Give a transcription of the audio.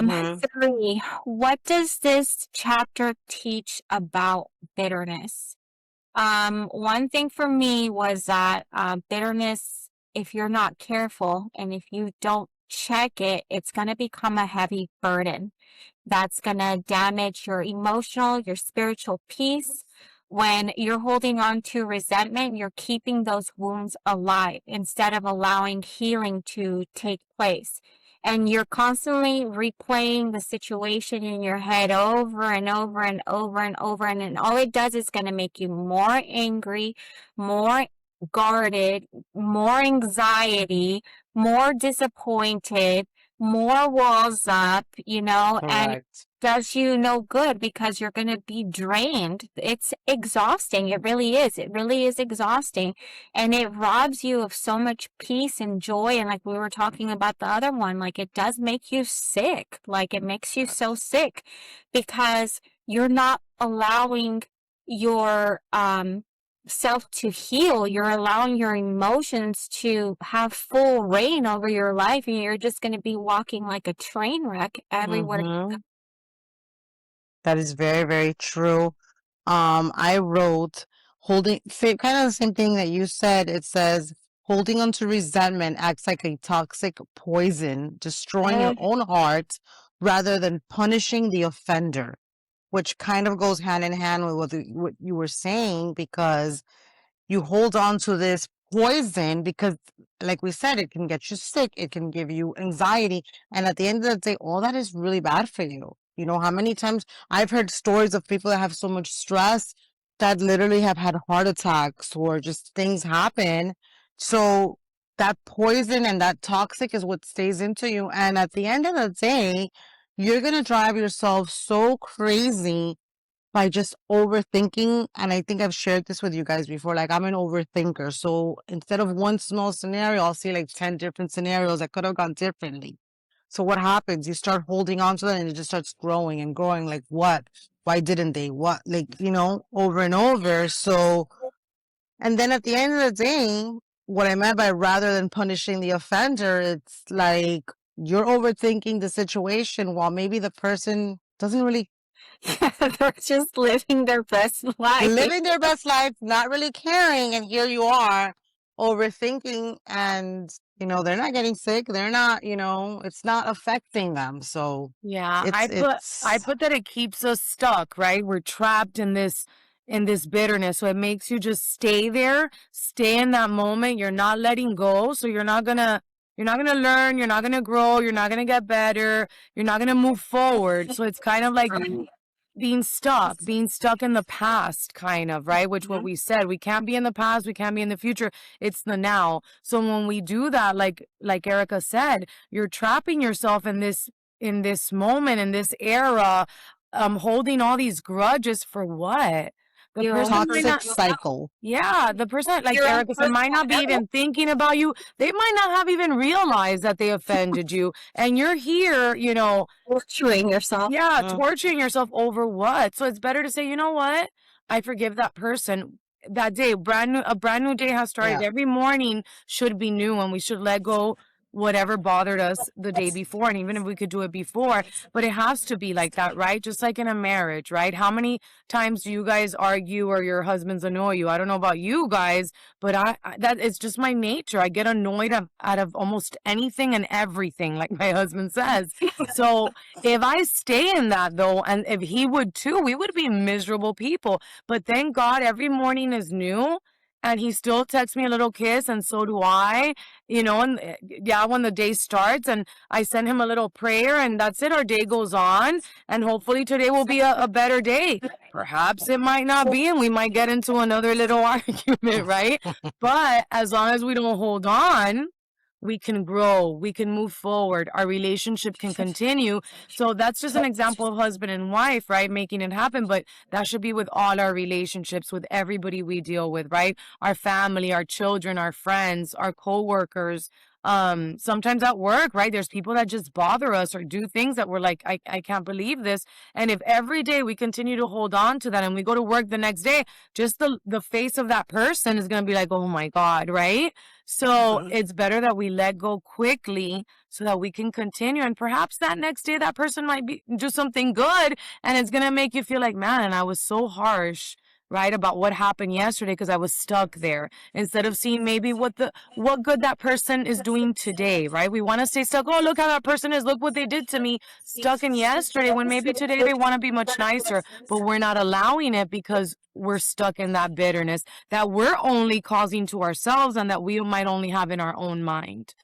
Mm-hmm. 3, what does this chapter teach about bitterness? One thing for me was that bitterness, if you're not careful and if you don't check it, it's going to become a heavy burden that's going to damage your emotional, your spiritual peace. When you're holding on to resentment, you're keeping those wounds alive instead of allowing healing to take place. And you're constantly replaying the situation in your head over and over and over and over. And all it does is going to make you more angry, more guarded, more anxiety, more disappointed, more walls up, and it Correct. does you no good because you're going to be drained. It's exhausting. It really is. It really is exhausting. And it robs you of so much peace and joy. And like we were talking about the other one, like it does make you sick. Like it makes you so sick because you're not allowing your, self to heal. You're allowing your emotions to have full reign over your life, and you're just going to be walking like a train wreck everywhere. Mm-hmm. That is very, very true. I wrote kind of the same thing that you said. It says holding on to resentment acts like a toxic poison, destroying your Uh, own heart rather than punishing the offender, which kind of goes hand in hand with what you were saying, because you hold on to this poison because, like we said, it can get you sick, it can give you anxiety, and at the end of the day, all that is really bad for you. You know how many times I've heard stories of people that have so much stress that literally have had heart attacks or just things happen. So that poison and that toxic is what stays into you, and at the end of the day, you're gonna drive yourself so crazy by just overthinking. And I think I've shared this with you guys before. Like, I'm an overthinker. So instead of one small scenario, I'll see like 10 different scenarios that could have gone differently. So what happens? You start holding on to that and it just starts growing and growing. Like, what? Why didn't they? What? Like, over and over. So, and then at the end of the day, what I meant by rather than punishing the offender, it's like you're overthinking the situation while maybe the person doesn't really yeah, they're just living their best life. living their best life, not really caring, and here you are overthinking, and they're not getting sick. They're not, it's not affecting them. So Yeah, it's I it's put that it keeps us stuck, right? We're trapped in this bitterness. So it makes you just stay there, stay in that moment. You're not letting go. So you're not gonna learn, you're not gonna grow, you're not gonna get better, you're not gonna move forward. So it's kind of like being stuck in the past, kind of, right? Which what we said, we can't be in the past, we can't be in the future. It's the now. So when we do that, like Erica said, you're trapping yourself in this moment, in this era, holding all these grudges for what? The Your own person might toxic not, cycle. yeah, the person, like your own Erica said, might not be even thinking about you. They might not have even realized that they offended you. And you're here, torturing yourself. yeah, Mm, torturing yourself over what? So it's better to say, you know what? I forgive that person. That day, a brand new day has started. yeah. Every morning should be new, and we should let go whatever bothered us the day before. And even if we could do it before, but it has to be like that, right? Just like in a marriage, right? How many times do you guys argue or your husbands annoy you? I don't know about you guys, but that it's just my nature. I get annoyed out of almost anything and everything, like my husband says. So if I stay in that though, and if he would too, we would be miserable people. But thank God every morning is new. And he still texts me a little kiss, and so do I, and yeah, when the day starts, and I send him a little prayer, and that's it. Our day goes on, and hopefully today will be a better day. Perhaps it might not be, and we might get into another little argument, right? But as long as we don't hold on, we can grow, we can move forward, our relationship can continue. So that's just an example of husband and wife, right? Making it happen. But that should be with all our relationships, with everybody we deal with, right? Our family, our children, our friends, our co-workers, Sometimes at work, right? There's people that just bother us or do things that we're like, I can't believe this. And if every day we continue to hold on to that and we go to work the next day, just the face of that person is going to be like, oh my God, right? So it's better that we let go quickly so that we can continue. And perhaps that next day, that person might do something good, and it's going to make you feel like, man, I was so harsh, right, about what happened yesterday because I was stuck there. Instead of seeing maybe what good that person is doing today, right? We want to stay stuck. Oh, look how that person is. Look what they did to me. Stuck in yesterday, when maybe today they want to be much nicer, but we're not allowing it because we're stuck in that bitterness that we're only causing to ourselves and that we might only have in our own mind.